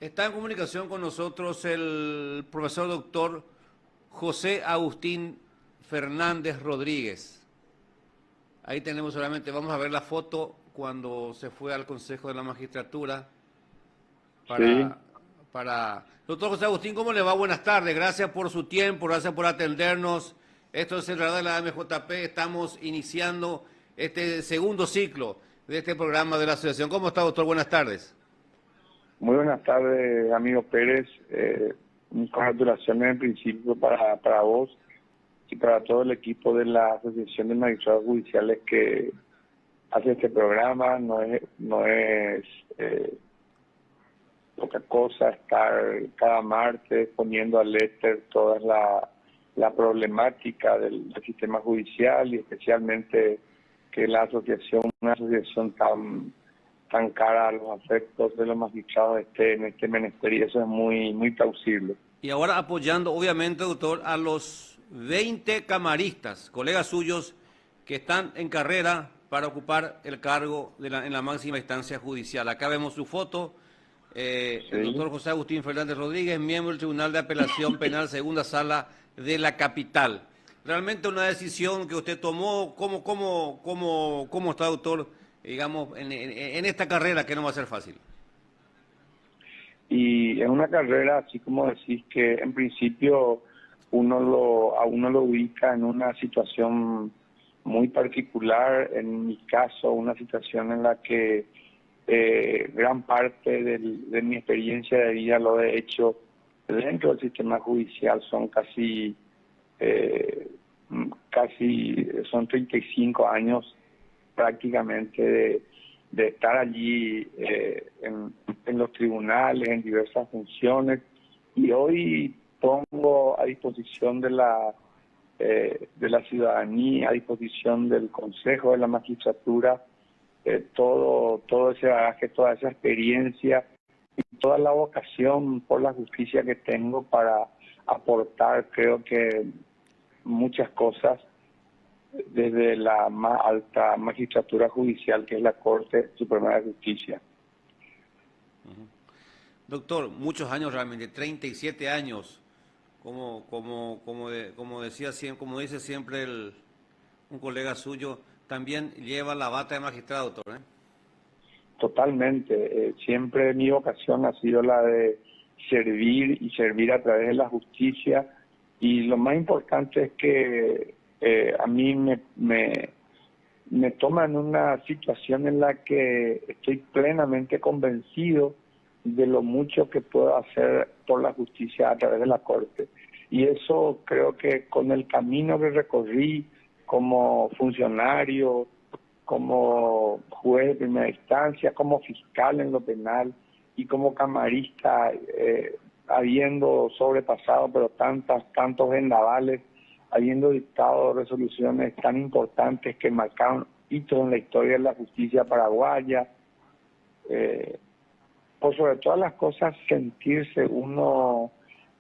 Está en comunicación con nosotros el profesor doctor José Agustín Fernández Rodríguez. Ahí tenemos solamente, vamos a ver la foto cuando se fue al Consejo de la Magistratura Sí, para, Doctor José Agustín, ¿cómo le va? Buenas tardes, gracias por su tiempo, gracias por atendernos. Esto es el radar de la MJP, estamos iniciando este segundo ciclo de este programa de la asociación. ¿Cómo está, doctor? Buenas tardes. muy buenas tardes, amigo Pérez. Congratulaciones en principio para vos y para todo el equipo de la Asociación de Magistrados Judiciales que hace este programa. No es poca cosa estar cada martes poniendo al éter toda la problemática del sistema judicial, y especialmente que una asociación tan cara a los afectos de los magistrados esté en este menester, y eso es muy plausible. Y ahora apoyando, obviamente, doctor, a los 20 camaristas, colegas suyos, que están en carrera para ocupar el cargo en la máxima instancia judicial. Acá vemos su foto, el Sí. doctor José Agustín Fernández Rodríguez, miembro del Tribunal de Apelación Penal Segunda Sala de la capital. Realmente una decisión que usted tomó, ¿cómo está, doctor, digamos, en esta carrera que no va a ser fácil? Y es una carrera, así como decís, que en principio a uno lo ubica en una situación muy particular. En mi caso, una situación en la que gran parte de mi experiencia de vida lo he hecho dentro del sistema judicial. Eh, son 35 años prácticamente de estar allí en los tribunales, en diversas funciones, y hoy pongo a disposición de la ciudadanía, a disposición del Consejo de la Magistratura, todo ese bagaje, toda esa experiencia y toda la vocación por la justicia que tengo para aportar, creo que muchas cosas desde la más alta magistratura judicial, que es la Corte Suprema de Justicia. Doctor, muchos años realmente, 37 años, como decía siempre, como dice siempre un colega suyo, también lleva la bata de magistrado, doctor, ¿eh? Totalmente. Siempre mi vocación ha sido la de servir y servir a través de la justicia. Y lo más importante es que a mí me toma en una situación en la que estoy plenamente convencido de lo mucho que puedo hacer por la justicia a través de la Corte. Y eso creo que con el camino que recorrí como funcionario, como juez de primera instancia, como fiscal en lo penal y como camarista, habiendo sobrepasado pero tantos vendavales, habiendo dictado resoluciones tan importantes que marcaron hitos en la historia de la justicia paraguaya. Por sobre todas las cosas, sentirse uno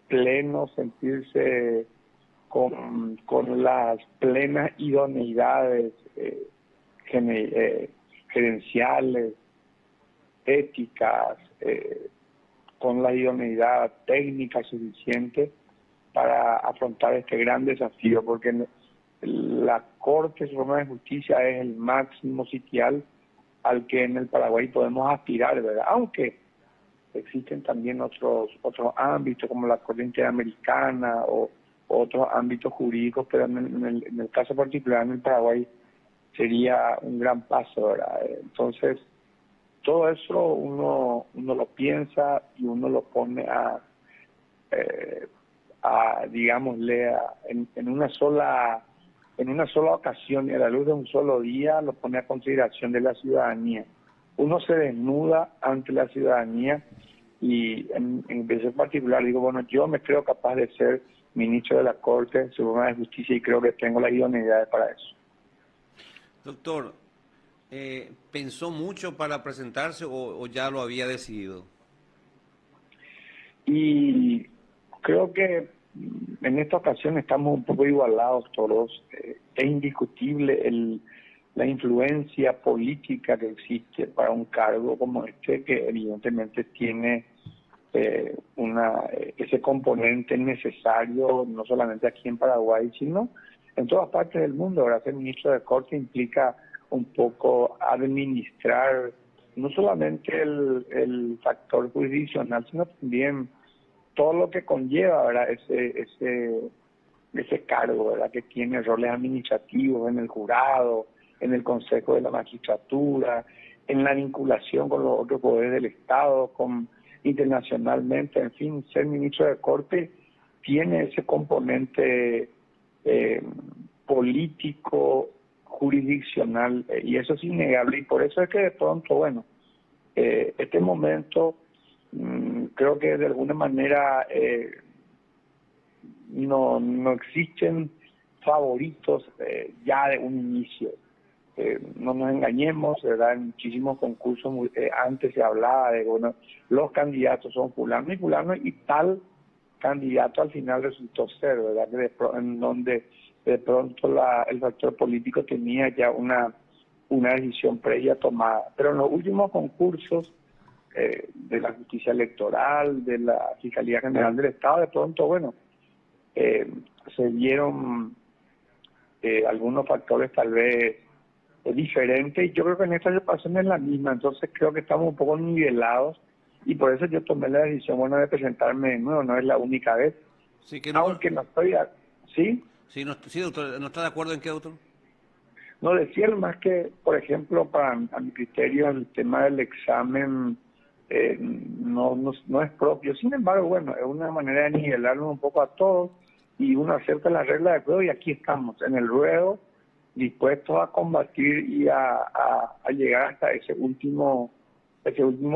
pleno, sentirse con las plenas idoneidades gerenciales, éticas, con la idoneidad técnica suficiente para afrontar este gran desafío, porque la Corte Suprema de Justicia es el máximo sitial al que en el Paraguay podemos aspirar, ¿verdad? Aunque existen también otros ámbitos como la Corte Interamericana o otros ámbitos jurídicos, pero en el caso particular en el Paraguay sería un gran paso, ¿verdad? Entonces, todo eso uno lo piensa y uno lo pone digámosle, en una sola ocasión y a la luz de un solo día, lo pone a consideración de la ciudadanía. Uno se desnuda ante la ciudadanía y en vez en particular digo, bueno, yo me creo capaz de ser ministro de la Corte Suprema de Justicia y creo que tengo las idoneidades para eso. Doctor, ¿pensó mucho para presentarse o ya lo había decidido? Y creo que en esta ocasión estamos un poco igualados todos. Es indiscutible la influencia política que existe para un cargo como este, que evidentemente tiene ese componente necesario, no solamente aquí en Paraguay, sino en todas partes del mundo. Ahora, ser ministro de Corte implica un poco administrar no solamente el factor jurisdiccional, sino también todo lo que conlleva, ¿verdad? Ese cargo, ¿verdad? Que tiene roles administrativos en el jurado, en el Consejo de la Magistratura, en la vinculación con los otros poderes del Estado, internacionalmente, en fin, ser ministro de Corte tiene ese componente político, jurisdiccional, y eso es innegable, y por eso es que de pronto, bueno, este momento creo que de alguna manera no existen favoritos ya de un inicio. No nos engañemos, ¿verdad? En muchísimos concursos antes se hablaba de, bueno, los candidatos son fulano y fulano, y tal candidato al final resultó ser, ¿verdad? En donde de pronto el factor político tenía ya una decisión previa tomada. Pero en los últimos concursos de la justicia electoral, de la Fiscalía General del Estado, de pronto, bueno, se vieron algunos factores tal vez diferentes, y yo creo que en esta situación es la misma. Entonces creo que estamos un poco nivelados, y por eso yo tomé la decisión, bueno, de presentarme de nuevo. No es la única vez, Sí, que no, aunque no estoy, ¿sí? sí, sí, doctor, ¿no está de acuerdo en qué, doctor? No, decía más que, por ejemplo, a mi criterio, el tema del examen no es propio. Sin embargo, bueno, es una manera de nivelarnos un poco a todos, y uno acepta la regla de juego, y aquí estamos, en el ruedo, dispuestos a combatir y a llegar hasta ese último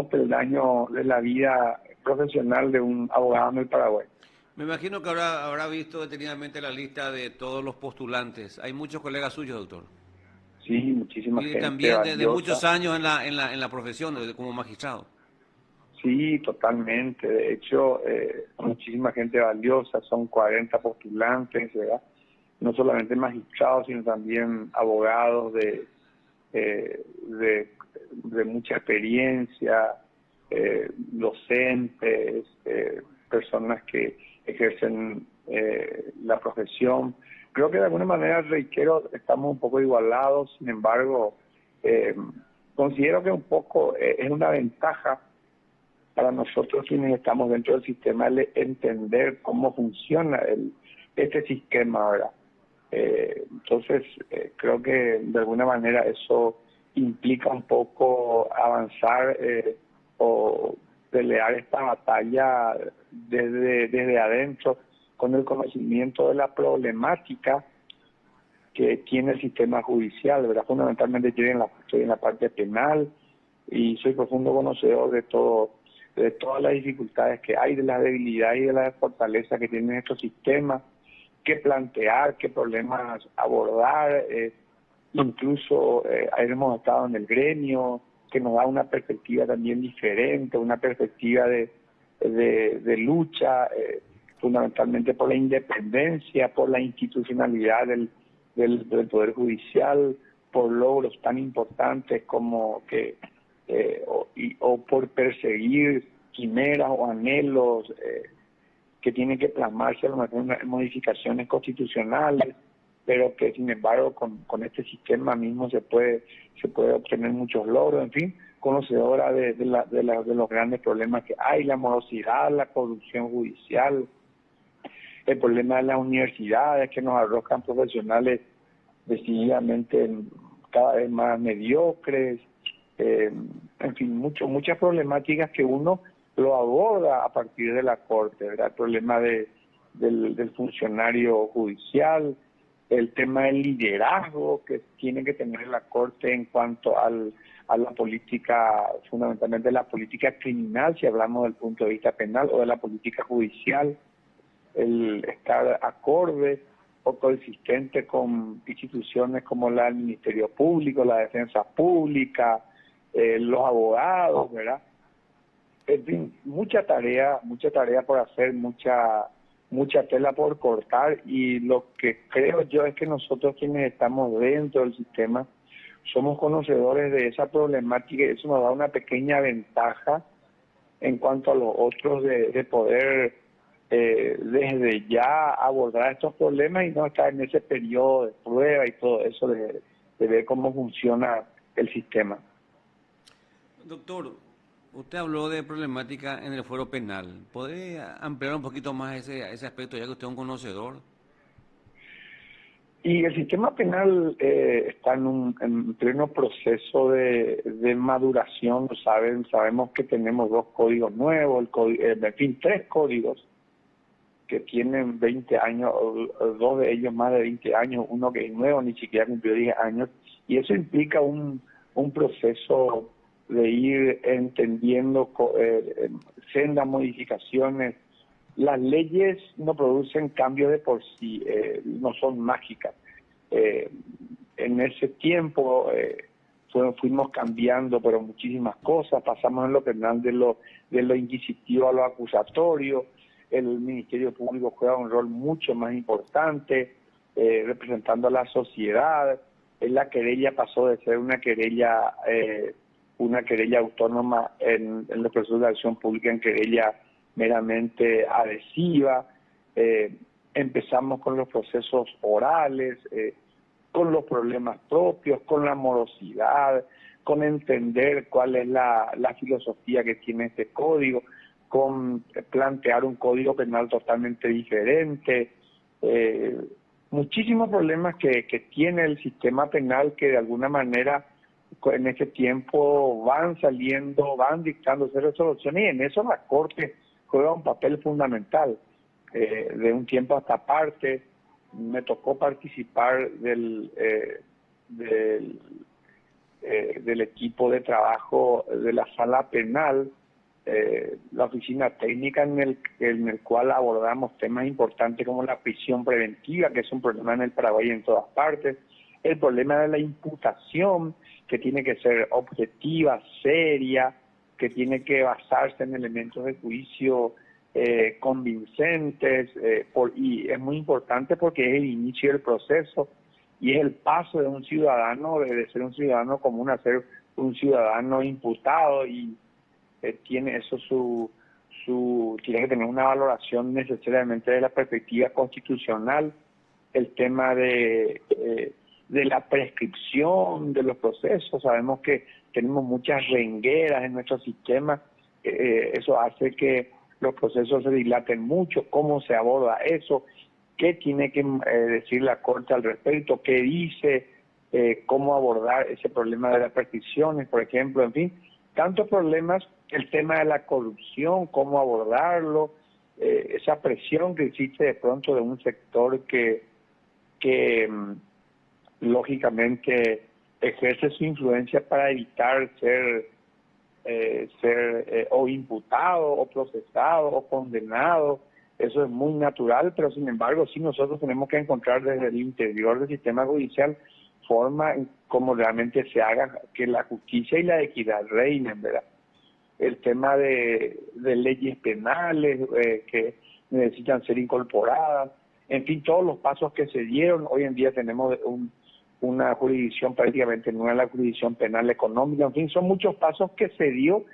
peldaño de la vida profesional de un abogado en el Paraguay. Me imagino que habrá visto detenidamente la lista de todos los postulantes. Hay muchos colegas suyos, doctor. Sí, muchísima Y gente también de muchos valiosa. años en la profesión, como magistrado. Sí, totalmente. De hecho, muchísima gente valiosa, son 40 postulantes, ¿verdad? No solamente magistrados, sino también abogados eh, de, de mucha experiencia, docentes, personas que ejercen la profesión. Creo que de alguna manera, reitero, estamos un poco igualados. Sin embargo, considero que un poco es una ventaja para nosotros quienes estamos dentro del sistema, el entender cómo funciona este sistema, ¿verdad? Entonces, creo que de alguna manera eso implica un poco avanzar o pelear esta batalla desde adentro, con el conocimiento de la problemática que tiene el sistema judicial, ¿verdad? Fundamentalmente yo estoy en la parte penal, y soy profundo conocedor de todas las dificultades que hay, de las debilidades y de las fortalezas que tienen estos sistemas, qué plantear, qué problemas abordar. Incluso hemos estado en el gremio, que nos da una perspectiva también diferente, una perspectiva de lucha, fundamentalmente por la independencia, por la institucionalidad del Poder Judicial, por logros tan importantes como que o por perseguir quimeras o anhelos que tienen que plasmarse a lo mejor en modificaciones constitucionales, pero que sin embargo con este sistema mismo se puede obtener muchos logros. En fin, conocedora de los grandes problemas que hay, la morosidad, la corrupción judicial, el problema de las universidades que nos arrojan profesionales decididamente cada vez más mediocres, en fin, muchas problemáticas que uno lo aborda a partir de la Corte, ¿verdad? El problema del funcionario judicial, el tema del liderazgo que tiene que tener la Corte en cuanto a la política, fundamentalmente la política criminal, si hablamos del punto de vista penal, o de la política judicial, el estar acorde o coexistente con instituciones como el Ministerio Público, la Defensa Pública, los abogados, ¿verdad? En fin, mucha tarea por hacer, mucha tela por cortar, y lo que creo yo es que nosotros quienes estamos dentro del sistema somos conocedores de esa problemática, y eso nos da una pequeña ventaja en cuanto a los otros de poder desde ya abordar estos problemas y no estar en ese periodo de prueba y todo eso de ver cómo funciona el sistema. Doctor, usted habló de problemática en el fuero penal. ¿Puede ampliar un poquito más ese aspecto, ya que usted es un conocedor? Y el sistema penal está en pleno proceso de maduración, ¿saben? Sabemos que tenemos 2 códigos nuevos, en fin, 3 códigos que tienen 20 años, 2 de ellos más de 20 años, uno que es nuevo, ni siquiera cumplió 10 años, y eso implica un proceso de ir entendiendo sendas modificaciones. Las leyes no producen cambios de por sí, no son mágicas. En ese tiempo fuimos cambiando, pero muchísimas cosas. Pasamos en lo penal de lo inquisitivo a lo acusatorio. El Ministerio Público juega un rol mucho más importante, representando a la sociedad. La querella pasó de ser una querella autónoma en los procesos de acción pública en querella meramente adhesiva. Empezamos con los procesos orales, con los problemas propios, con la morosidad, con entender cuál es la filosofía que tiene este código, con plantear un código penal totalmente diferente. Muchísimos problemas que tiene el sistema penal que de alguna manera en ese tiempo van saliendo, van dictándose resoluciones, y en eso la Corte juega un papel fundamental. De un tiempo a esta parte me tocó participar del equipo de trabajo de la sala penal, la oficina técnica en el cual abordamos temas importantes como la prisión preventiva, que es un problema en el Paraguay y en todas partes, el problema de la imputación, que tiene que ser objetiva, seria, que tiene que basarse en elementos de juicio convincentes, y es muy importante porque es el inicio del proceso y es el paso de un ciudadano, de ser un ciudadano común a ser un ciudadano imputado, y tiene eso tiene que tener una valoración necesariamente de la perspectiva constitucional, el tema de la prescripción de los procesos. Sabemos que tenemos muchas rengueras en nuestro sistema, eso hace que los procesos se dilaten mucho. ¿Cómo se aborda eso? ¿Qué tiene que decir la Corte al respecto? ¿Qué dice? ¿Cómo abordar ese problema de las prescripciones, por ejemplo? En fin, tantos problemas. El tema de la corrupción, cómo abordarlo, esa presión que existe de pronto de un sector que lógicamente ejerce su influencia para evitar ser o imputado o procesado o condenado. Eso es muy natural, pero sin embargo sí nosotros tenemos que encontrar desde el interior del sistema judicial forma en cómo realmente se haga que la justicia y la equidad reinen, ¿verdad? El tema de leyes penales que necesitan ser incorporadas, en fin, todos los pasos que se dieron. Hoy en día tenemos una jurisdicción prácticamente nueva, la jurisdicción penal económica, en fin, son muchos pasos que se dio,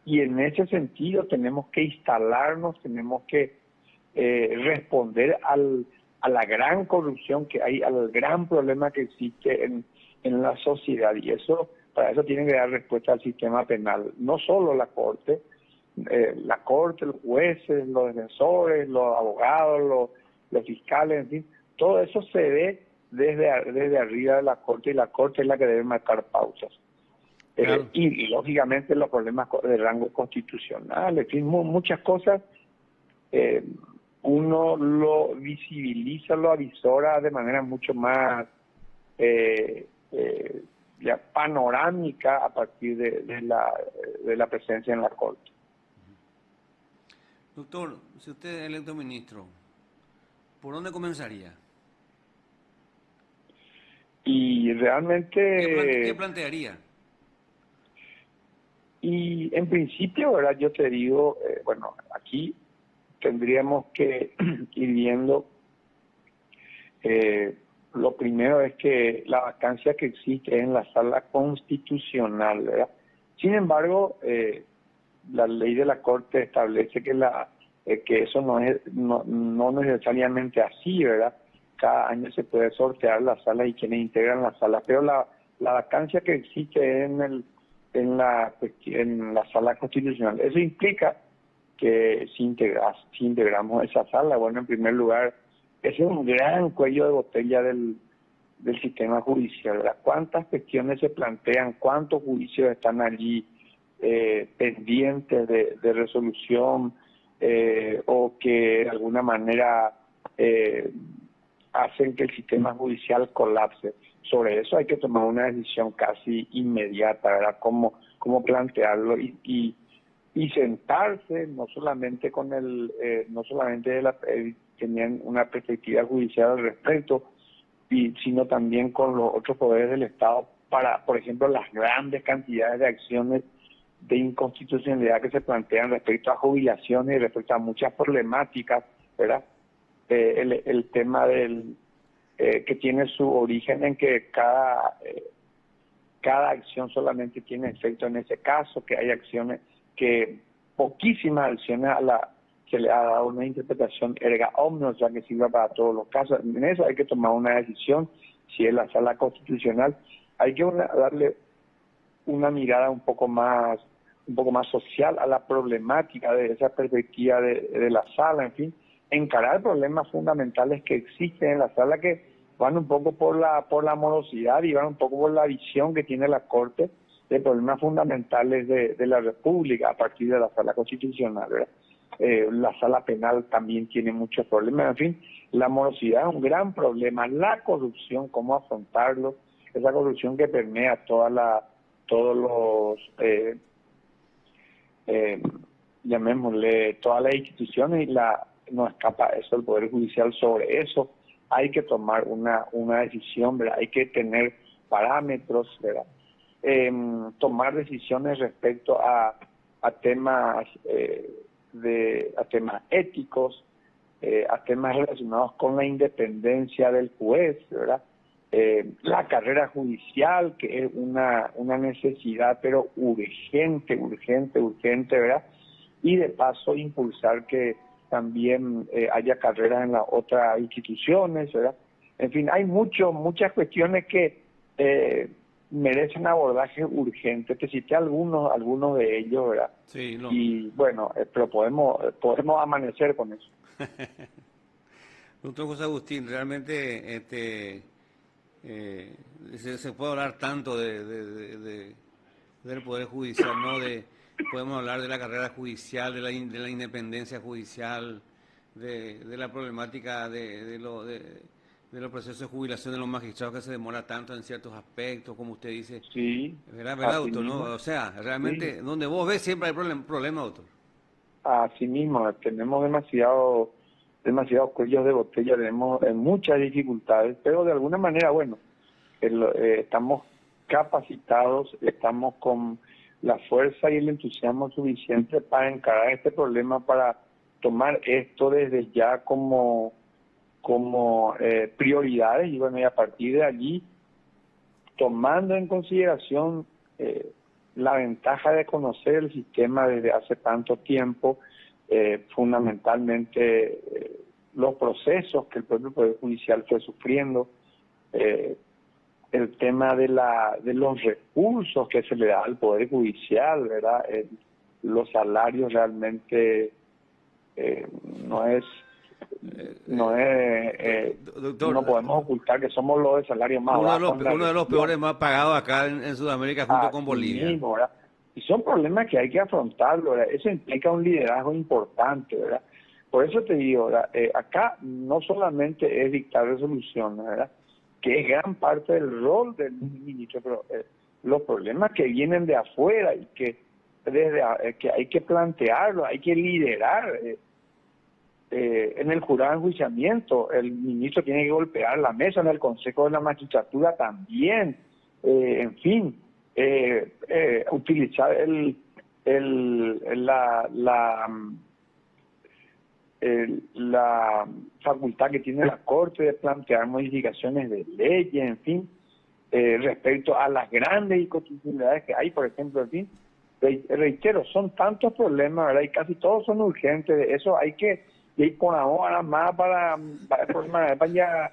y en ese sentido tenemos que instalarnos, tenemos que responder a la gran corrupción que hay, al gran problema que existe en la sociedad, y eso, para eso tiene que dar respuesta al sistema penal, no solo la Corte, los jueces, los defensores, los abogados, los fiscales, en fin, todo eso se ve desde arriba de la Corte, y la Corte es la que debe marcar pautas. Claro. Y lógicamente los problemas de rango constitucional, en fin, muchas cosas, uno lo visibiliza, lo avisora de manera mucho más ya panorámica a partir de la presencia en la Corte. Doctor, si usted es electo ministro, ¿por dónde comenzaría? Y realmente... ¿Qué plantearía? Y en principio, ¿verdad? Yo te digo, bueno, aquí tendríamos que ir viendo, lo primero es que la vacancia que existe es en la sala constitucional, ¿verdad? Sin embargo, la ley de la Corte establece que eso no necesariamente así, ¿verdad? Cada año se puede sortear la sala y quienes integran la sala, pero la vacancia que existe en la sala constitucional, eso implica que si integramos esa sala, bueno, en primer lugar, ese es un gran cuello de botella del sistema judicial, ¿verdad? ¿Cuántas cuestiones se plantean? ¿Cuántos juicios están allí pendientes de resolución o que de alguna manera hacen que el sistema judicial colapse? Sobre eso hay que tomar una decisión casi inmediata, ¿verdad? Cómo plantearlo y sentarse no solamente con no solamente tenían una perspectiva judicial al respecto, sino también con los otros poderes del Estado para, por ejemplo, las grandes cantidades de acciones de inconstitucionalidad que se plantean respecto a jubilaciones y respecto a muchas problemáticas, ¿verdad? El tema que tiene su origen en que cada acción solamente tiene efecto en ese caso, que hay acciones que poquísimas acciones se le ha dado una interpretación erga omnes, o sea, que sirva para todos los casos. En eso hay que tomar una decisión. Si es la sala constitucional, hay que darle una mirada un poco más social a la problemática de esa perspectiva de la sala, en fin, encarar problemas fundamentales que existen en la sala que van un poco por la morosidad y van un poco por la visión que tiene la Corte de problemas fundamentales de la República a partir de la sala constitucional, ¿verdad? La sala penal también tiene muchos problemas, en fin, la morosidad es un gran problema, la corrupción, cómo afrontarlo, esa corrupción que permea todos los llamémosle todas las instituciones y no escapa eso el Poder Judicial. Sobre eso hay que tomar una decisión, ¿verdad? Hay que tener parámetros, ¿verdad? Tomar decisiones respecto a temas a temas éticos, a temas relacionados con la independencia del juez, ¿verdad? La carrera judicial, que es una necesidad, pero urgente, ¿verdad? Y de paso impulsar que también haya carreras en las otras instituciones, ¿verdad? En fin, hay muchas cuestiones que merecen abordaje urgente. Te cité algunos de ellos, ¿verdad? Sí, no. Y bueno, pero podemos amanecer con eso. Doctor José Agustín, realmente se puede hablar tanto del Poder Judicial, ¿no? Podemos hablar de la carrera judicial, de la independencia judicial, de la problemática de los procesos de jubilación de los magistrados que se demora tanto en ciertos aspectos, como usted dice. Sí. ¿Verdad, doctor? ¿No? O sea, realmente, sí, donde vos ves siempre hay problema, doctor. Así mismo, tenemos demasiados cuellos de botella, tenemos muchas dificultades, pero de alguna manera, bueno, estamos capacitados, estamos con la fuerza y el entusiasmo suficiente para encarar este problema, para tomar esto desde ya como prioridades y bueno, y a partir de allí, tomando en consideración la ventaja de conocer el sistema desde hace tanto tiempo, fundamentalmente los procesos que el propio Poder Judicial fue sufriendo, el tema de los recursos que se le da al Poder Judicial, ¿verdad? Los salarios realmente doctor, no podemos ocultar que somos los de salario más bajos. Uno de los peores más pagados acá en Sudamérica junto con Bolivia. Mismo, ¿verdad? Y son problemas que hay que afrontarlo, ¿verdad? Eso implica un liderazgo importante, ¿verdad? Por eso te digo, ¿verdad? Acá no solamente es dictar resoluciones, ¿verdad? Que es gran parte del rol del ministro, pero los problemas que vienen de afuera y que que hay que plantearlo, hay que liderar. En el jurado de enjuiciamiento, el ministro tiene que golpear la mesa, en el Consejo de la Magistratura también, en fin, utilizar la facultad que tiene la Corte de plantear modificaciones de leyes, en fin, respecto a las grandes inconstitucionalidades que hay, por ejemplo, en fin, reitero, son tantos problemas, ¿verdad? Y casi todos son urgentes. Eso hay que ir con ahora más para ya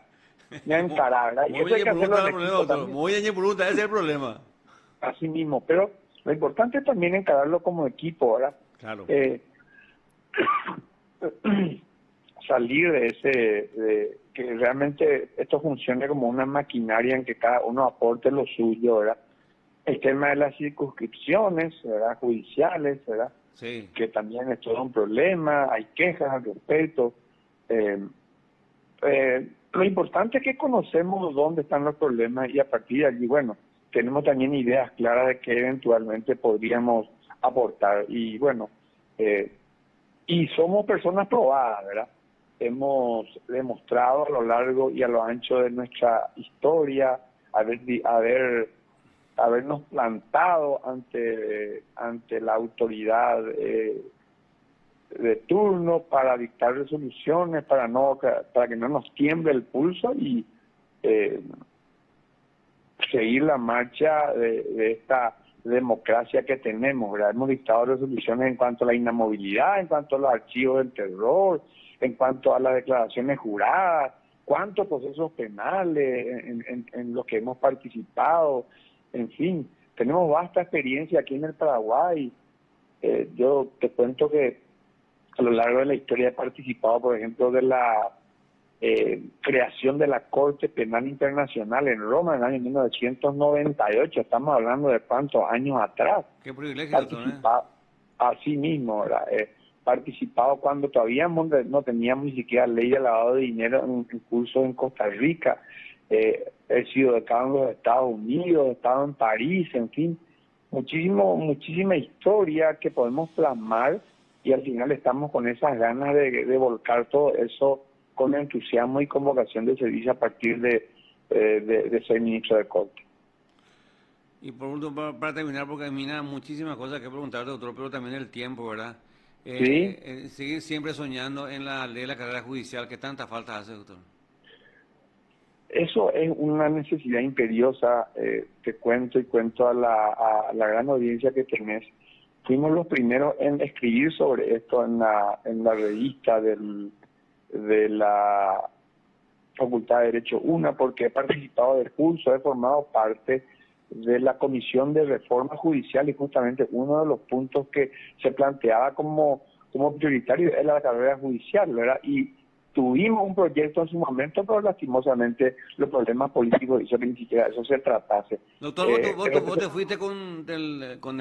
encarar, ¿verdad? Y Muy eso hay bien, que hacerlo en problema, equipo doctor. también, Muy bien, pregunta, ese es el problema. así mismo. Pero lo importante es también encararlo como equipo, ¿verdad? Claro. Salir de que realmente esto funcione como una maquinaria en que cada uno aporte lo suyo, ¿verdad? El tema de las circunscripciones, ¿verdad? Judiciales, ¿verdad? Sí. Que también es todo un problema, hay quejas al respecto. Lo importante es que conocemos dónde están los problemas y a partir de allí, bueno, tenemos también ideas claras de que eventualmente podríamos aportar. Y bueno, y somos personas probadas, ¿verdad? Hemos demostrado a lo largo y a lo ancho de nuestra historia habernos plantado ante la autoridad de turno para dictar resoluciones, para que no nos tiemble el pulso y eh, seguir la marcha de esta democracia que tenemos, ¿verdad? Hemos dictado resoluciones en cuanto a la inamovilidad, en cuanto a los archivos del terror, en cuanto a las declaraciones juradas, cuántos procesos penales en los que hemos participado, en fin, tenemos vasta experiencia aquí en el Paraguay. Yo te cuento que a lo largo de la historia he participado, por ejemplo, de la creación de la Corte Penal Internacional en Roma en el año 1998, estamos hablando de cuántos años atrás. Qué privilegio, doctor, Participado, así mismo, ¿verdad? Participado cuando todavía no teníamos ni siquiera ley de lavado de dinero en curso en Costa Rica. He sido decano en los Estados Unidos, he estado en París, en fin, muchísima historia que podemos plasmar y al final estamos con esas ganas de volcar todo eso con entusiasmo y con vocación de servicio a partir de ser ministro de Corte. Y por último, para terminar, porque a mí nada, muchísimas cosas que preguntar, doctor, pero también el tiempo, ¿verdad? ¿Sí? Seguir siempre soñando en la ley de la carrera judicial, que tanta falta hace, doctor. Eso es una necesidad imperiosa, te cuento y cuento a la gran audiencia que tenés. Fuimos los primeros en escribir sobre esto en la revista de la Facultad de Derecho UNA, porque he participado del curso, he formado parte de la Comisión de Reforma Judicial y justamente uno de los puntos que se planteaba como prioritario es la carrera judicial, ¿verdad? Y tuvimos un proyecto en su momento, pero lastimosamente los problemas políticos hizo que ni siquiera eso se tratase. Doctor, vos te fuiste con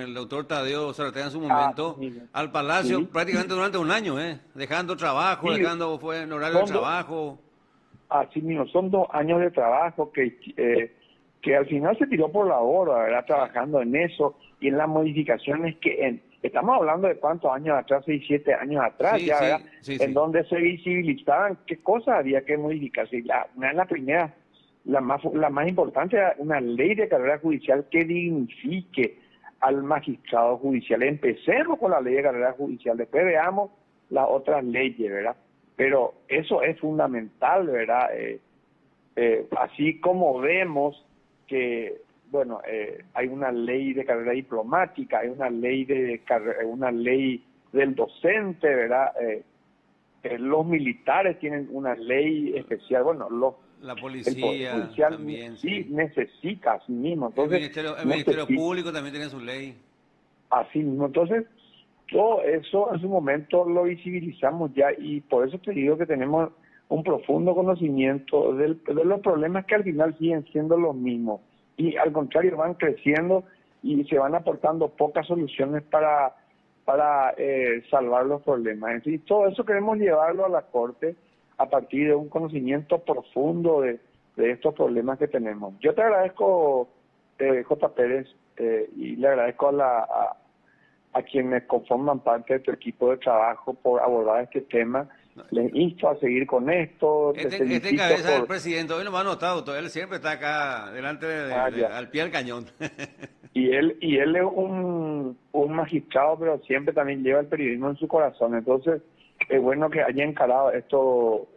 el doctor Tadeo Zaratea en su Así momento mismo. al Palacio Sí, prácticamente durante un año, dejando trabajo, sí, fue en horario de son trabajo. así mismo, son 2 años de trabajo que al final se tiró por la borda, ¿verdad? Trabajando en eso y en las modificaciones estamos hablando de cuántos años atrás, 6, 7 años atrás, Sí, ya, ¿verdad? sí. En donde se visibilizaban qué cosas había que modificar. Sí, una de las primeras, la más importante era una ley de carrera judicial que dignifique al magistrado judicial. Empecemos con la ley de carrera judicial, después veamos las otras leyes, ¿verdad? Pero eso es fundamental, ¿verdad? Así como vemos que, bueno, hay una ley de carrera diplomática, hay una ley una ley del docente, ¿verdad? Los militares tienen una ley especial, bueno, La el Poder policía Judicial también, sí sí. necesita a sí mismo, entonces El Ministerio Público también tiene su ley. así mismo, entonces todo eso en su momento lo visibilizamos ya y por eso te digo que tenemos un profundo conocimiento de los problemas que al final siguen siendo los mismos y al contrario van creciendo y se van aportando pocas soluciones para salvar los problemas. En fin, todo eso queremos llevarlo a la Corte a partir de un conocimiento profundo de estos problemas que tenemos. Yo te agradezco, J. Pérez, y le agradezco a quienes conforman parte de tu equipo de trabajo por abordar este tema. Les insto a seguir con esto, les felicito cabeza del por... presidente, hoy no me ha notado, él siempre está acá delante Ya. al pie del cañón. Y él es un magistrado, pero siempre también lleva el periodismo en su corazón. Entonces, es bueno que haya encarado esto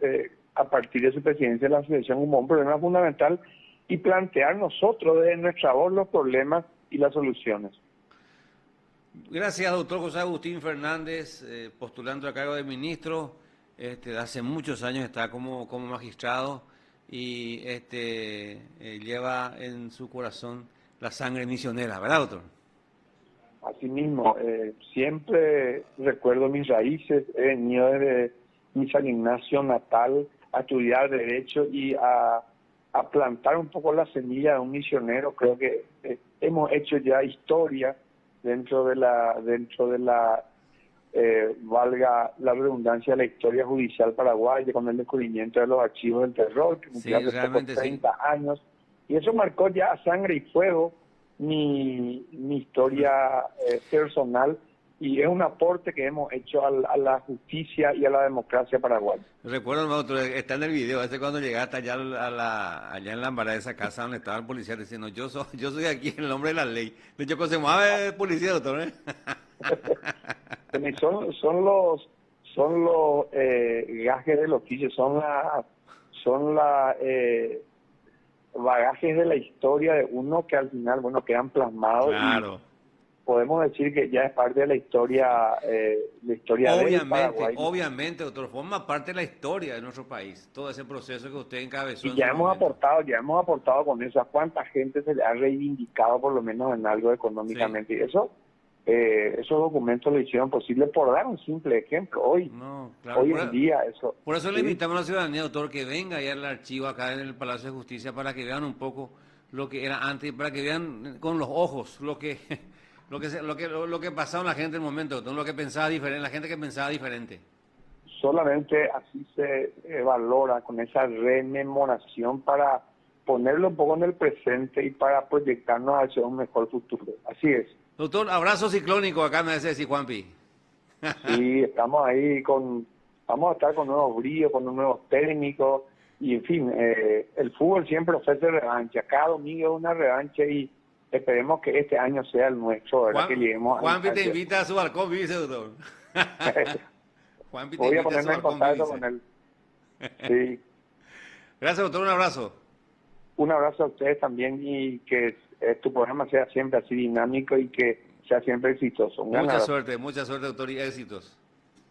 a partir de su presidencia de la asociación como un problema fundamental y plantear nosotros desde nuestra voz los problemas y las soluciones. Gracias, doctor José Agustín Fernández, postulando a cargo de ministro. Hace muchos años está como magistrado y lleva en su corazón la sangre misionera, ¿verdad, doctor? Asimismo, siempre recuerdo mis raíces, he venido desde mi San Ignacio natal a estudiar Derecho y a plantar un poco la semilla de un misionero. Creo que hemos hecho ya historia dentro de la valga la redundancia, la historia judicial paraguaya, con el descubrimiento de los archivos del terror, que cumplió hace poco 30 años, y eso marcó ya a sangre y fuego mi historia personal, y es un aporte que hemos hecho a la justicia y a la democracia paraguaya. Recuerdo, doctor, está en el video, cuando llegaste allá allá en la embarada de esa casa donde estaba el policía diciendo, yo soy aquí en el nombre de la ley. De hecho, se mueve policía, doctor, ¿eh? son los gajes del oficio, son bagajes de la historia de uno que al final, bueno, quedan plasmados. Claro. Y podemos decir que ya es parte de la historia del Paraguay. Obviamente, doctor, forma parte de la historia de nuestro país, todo ese proceso que usted encabezó. Y ya hemos aportado con eso. ¿A cuánta gente se le ha reivindicado por lo menos en algo económicamente? Sí. Y eso, esos documentos lo hicieron posible, por dar un simple ejemplo. Hoy en día eso... Por eso le invitamos a la ciudadanía, doctor, que venga allá al archivo acá en el Palacio de Justicia para que vean un poco lo que era antes, para que vean con los ojos lo que pasaba en la gente en el momento, doctor, lo que pensaba diferente, la gente que pensaba diferente. Solamente así se valora, con esa rememoración, para ponerlo un poco en el presente y para proyectarnos hacia un mejor futuro. Así es. Doctor, abrazo ciclónico acá me hace decir Juanpi. Sí, estamos ahí vamos a estar con nuevos bríos, con nuevos técnicos, y en fin, el fútbol siempre ofrece revancha. Cada domingo es una revancha y esperemos que este año sea el nuestro, ¿verdad? Que lleguemos Juanpi te invita a su balcón, dice, doctor. Voy a ponerme en contacto con él. Sí. Gracias, doctor, un abrazo. Un abrazo a ustedes también, y que tu programa sea siempre así dinámico y que sea siempre exitoso. Mucha suerte, doctor, y éxitos.